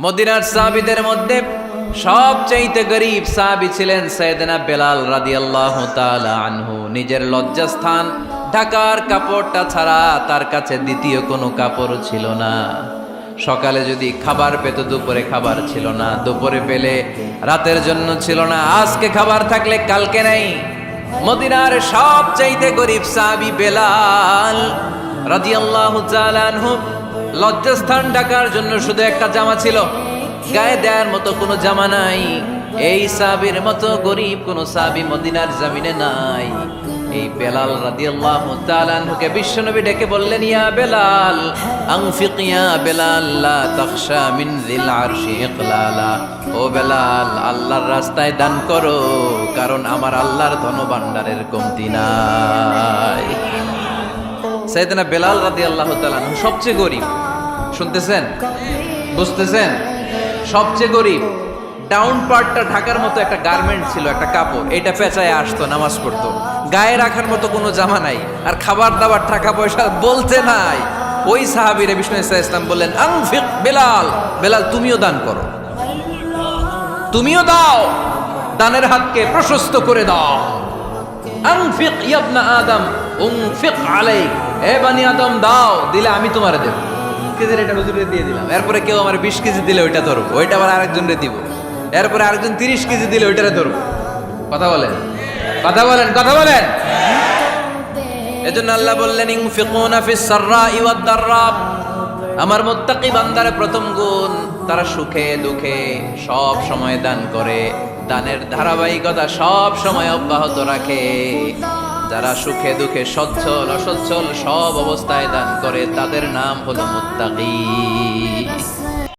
মদিনার সাহাবীদের মধ্যে সবচাইতে গরীব সাহাবী ছিলেন সাইয়েদনা বেলাল রাদিয়াল্লাহু তাআলা আনহু। নিজের লজ্জাস্থান ঢাকার কাপড়টা ছাড়া তার কাছে দ্বিতীয় কোনো কাপড় ছিল না। সকালে যদি খাবার পেত, দুপুরে খাবার ছিল না, দুপুরে পেলে রাতের জন্য ছিল না, আজকে খাবার থাকলে কালকে নাই। মদিনার সবচাইতে গরীব সাহাবী বেলাল রাদিয়াল্লাহু তাআলা আনহু, লজ্জাস্থান ঢাকার জন্য শুধু একটা জামা ছিল, গায়ে দেওয়ার মতো কোনো জামা নাই। এই সাহাবীর মতো গরীব কোনো সাহাবী মদিনার জমিনে নাই। এই বেলাল রাদিয়াল্লাহু তাআলা আনহুকে বিশ্বনবী ডেকে বললেন, ইয়া বেলাল আনফিক ইয়া বেলাল লা তাখশা মিন যিল আরশি ইকলালা। ও বেলাল, আল্লাহর রাস্তায় দান করো, কারণ আমার আল্লাহর ধনভাণ্ডারের কমতি নাই। সাইয়েদনা বেলাল রাদিয়াল্লাহু তাআলা আনহু সবচেয়ে গরীব। শুনতেছেন, বুঝতেছেন? সবচেয়ে গরীব। ডাউন পার্টটা ঢাকার মতো একটা গার্মেন্ট ছিল, একটা কাপড়, এটা পেঁচায় আসতো, নামাজ পড়তো। গায়ে রাখার মতো কোনো জামা নাই, আর খাবার দাবার টাকা পয়সা বলতে নাই। ওই সাহাবীরে বিষ্ণু ইসলাম বললেন, আনফিক বেলাল, বেলাল তুমিও দান করো, তুমিও দাও, দানের হাতকে প্রশস্ত করে দাও। আনফিক ইবনা আদম উনফিক আলাইক, এ বানি আদম দাও, দিলে আমি তোমারে দেব। কেজির এটা হুজুরে দিয়ে দিলাম, এরপরে কেউ আমার 20 কেজি দিলে ওইটা ধরবো, ওইটা আবার আরেকজনরে দিব, এরপরে আরেকজন 30 কেজি দিলে ওইটারে ধরবো। কথা বলেন, কথা বলেন, কথা বলেন। এজন্য আল্লাহ বললেন, ইনফিকুনা ফিস সাররাই ওয়াদ দাররা। আমার মুত্তাকি বান্দার প্রথম গুণ, তারা সুখে দুঃখে সব সময় দান করে, দানের ধারাবাহিকতা সব সময় অব্যাহত রাখে। যারা সুখে দুঃখে সচ্ছল অসচ্ছল সব অবস্থায় দান করে, তাদের নাম হলো মুত্তাকি।